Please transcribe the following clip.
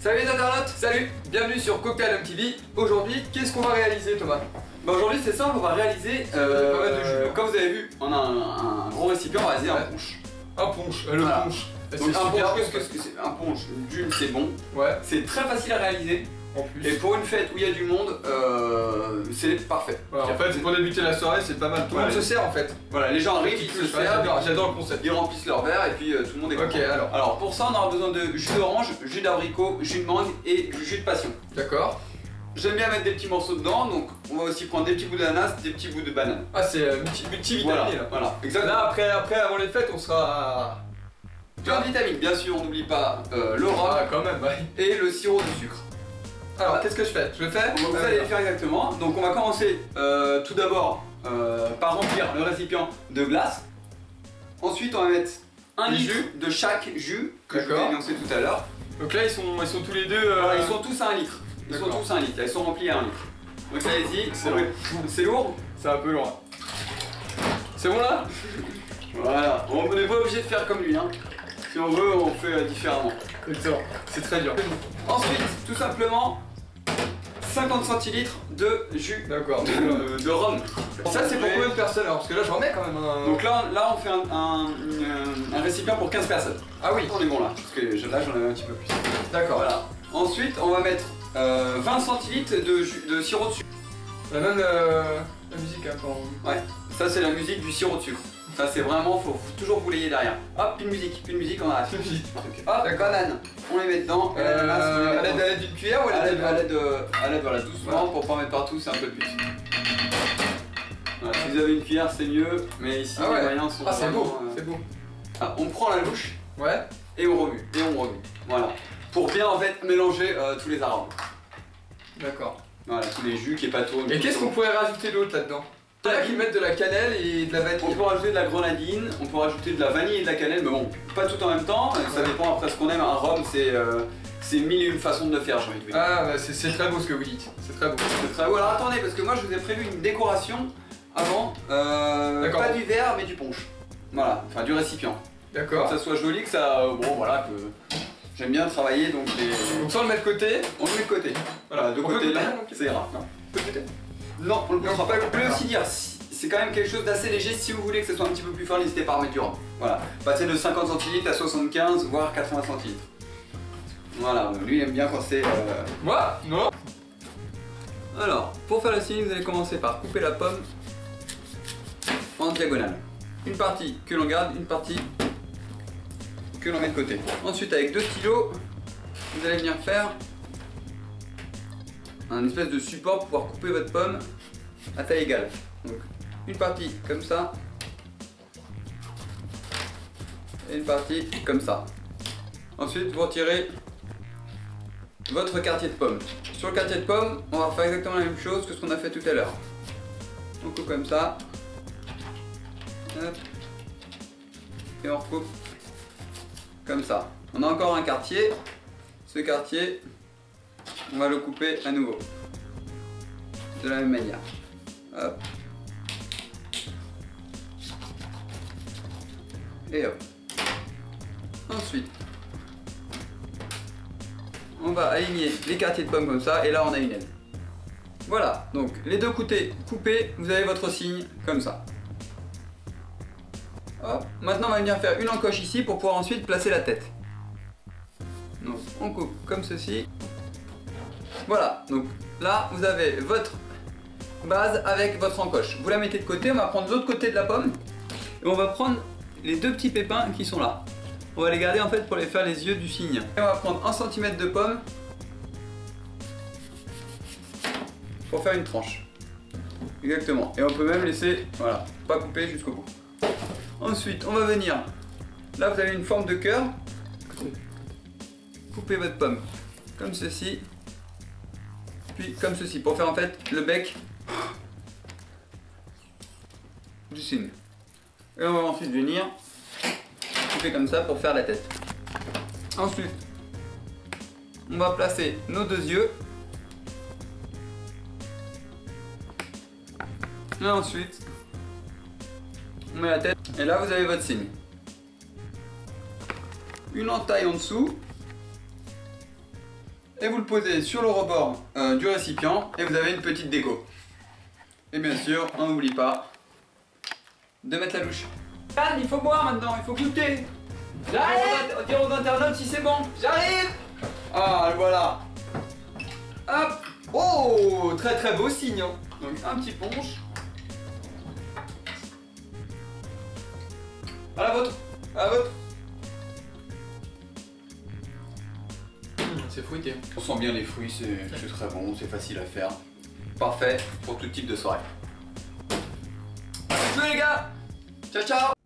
Salut les internautes, salut, bienvenue sur Cocktail Home TV. Aujourd'hui, qu'est-ce qu'on va réaliser Thomas? Bah aujourd'hui c'est simple, on va réaliser, pas mal de jus. comme vous avez vu, on a un gros récipient, on va réaliser un punch. Un punch, le Voilà. punch. Donc un punch, qu'est-ce que c'est? Un punch, d'une c'est bon, Ouais, c'est très facile à réaliser. en plus. Et pour une fête où il y a du monde, c'est parfait. Ouais, en fait, pour débuter la soirée, c'est pas mal. Tout le monde se sert en fait. Voilà, les gens arrivent, ils se servent, J'adore le concept. ils remplissent leur verre et puis tout le monde est content. Ok, alors. Alors pour ça on aura besoin de jus d'orange, jus d'abricot, jus de mangue et jus de passion. D'accord. J'aime bien mettre des petits morceaux dedans, donc on va aussi prendre des petits bouts d'ananas, des petits bouts de banane. Ah, c'est multivitaminé Voilà, là. voilà, exactement. Là, après, avant les fêtes, on sera. Plein de vitamines, bien sûr, on n'oublie pas le rhum Ah, quand même, ouais. et le sirop de sucre. Alors, qu'est-ce que je fais? Je le fais? Vous allez le faire exactement. Donc on va commencer tout d'abord par remplir le récipient de glace. Ensuite on va mettre un Les litre jus. de chaque jus que je vous ai D'accord. annoncé tout à l'heure. Donc là, ils sont tous les deux. Voilà, ils sont tous à 1 litre. Ils sont D'accord. tous à 1 litre, ils sont remplis à 1 litre. Donc allez-y, C'est long. c'est lourd. C'est un peu loin. C'est bon là? Voilà, on n'est pas obligé de faire comme lui. Hein. Si on veut, on fait différemment. Exactement. C'est très dur. Ensuite, tout simplement, 50 centilitres de jus D'accord. de rhum. Ça, c'est pour combien de personnes alors? Parce que là, j'en mets quand même un. Donc là on fait un récipient pour 15 personnes. Ah oui. On est bon là, parce que là j'en avais un petit peu plus. D'accord. Voilà. Ensuite, on va mettre 20 centilitres de sirop de sucre. La même la musique hein, quand. Ouais, ça c'est la musique du sirop de sucre. Ça c'est vraiment, faut toujours boulier derrière. Hop, une musique, on arrête. Hop, banane, on les met dedans. Et l'ananas, on les met À dedans. l'aide d'une cuillère ou À l'aide, de. voilà, doucement pour pas en mettre partout, c'est un peu le but. Voilà, si vous avez une cuillère, c'est mieux, mais ici Ah ouais. les moyens sont. Ah, c'est vraiment, beau, c'est beau. Ah, on prend la louche Ouais. et on remue, Voilà, pour bien en fait mélanger tous les arômes. D'accord. Voilà, tous les jus qui est pas trop. Et qu'est-ce qu'on pourrait rajouter d'autre là-dedans? Il y en a qui mettent de la cannelle et de la On vanille. peut rajouter de la grenadine, on peut rajouter de la vanille et de la cannelle, mais bon, pas tout en même temps, ça dépend après ce qu'on aime. Un rhum, c'est mille et une façons de le faire, j'ai envie de vous dire. Ah, bah, c'est très beau ce que vous dites. C'est très beau. C'est très beau. Alors attendez, parce que moi je vous ai prévu une décoration avant, D'accord. pas du verre mais du punch. Voilà, enfin du récipient. D'accord. Que ça soit joli, que ça. Bon voilà, que j'aime bien travailler donc les. Donc ça, on le met de côté. On le met de côté. Voilà, de On peut côté là, goûter, donc ça ira. Non. On peut goûter. Non, on le Non, goûtera pas. Je peux d'accord. aussi dire, c'est quand même quelque chose d'assez léger. Si vous voulez que ce soit un petit peu plus fort, n'hésitez pas à remettre du rhum. Voilà, passer de 50 centilitres à 75 voire 80 centilitres. Voilà, lui il aime bien quand c'est. Moi? Non. Alors, pour faire la signe, vous allez commencer par couper la pomme en diagonale. Une partie que l'on garde, une partie que l'on met de côté. Ensuite, avec 2 stylos, vous allez venir faire un espèce de support pour pouvoir couper votre pomme à taille égale. Donc, une partie comme ça et une partie comme ça. Ensuite, vous retirez votre quartier de pomme. Sur le quartier de pomme, on va faire exactement la même chose que ce qu'on a fait tout à l'heure. On coupe comme ça. Hop. Et on recoupe comme ça. On a encore un quartier. Ce quartier, on va le couper à nouveau. De la même manière. Hop. Et hop. Ensuite, on va aligner les quartiers de pommes comme ça, et là on a une aile. Voilà, donc les deux côtés coupés, vous avez votre signe comme ça. Hop. Maintenant on va venir faire une encoche ici pour pouvoir ensuite placer la tête. Donc on coupe comme ceci. Voilà, donc là vous avez votre base avec votre encoche. Vous la mettez de côté, on va prendre l'autre côté de la pomme et on va prendre les deux petits pépins qui sont là. On va les garder en fait pour les faire les yeux du cygne. Et on va prendre 1 cm de pomme pour faire une tranche. Exactement. Et on peut même laisser, voilà, pas couper jusqu'au bout. Ensuite, on va venir. Là, vous avez une forme de cœur. Coupez votre pomme comme ceci. Puis comme ceci pour faire en fait le bec du cygne. Et on va ensuite venir couper comme ça pour faire la tête. Ensuite, on va placer nos 2 yeux. Et ensuite, on met la tête. Et là, vous avez votre cygne. Une entaille en dessous. et vous le posez sur le rebord du récipient et vous avez une petite déco. Et bien sûr, on n'oublie pas de mettre la louche. Anne, il faut boire maintenant, il faut goûter. J'arrive. Dire aux internautes si c'est bon. J'arrive. Ah, voilà. Hop. Oh, très très beau signe. Hein. Donc un petit punch. À la vôtre. À la vôtre. C'est fruité. On sent bien les fruits, c'est très bon, c'est facile à faire. Parfait pour tout type de soirée. Bisous les gars. Ciao ciao.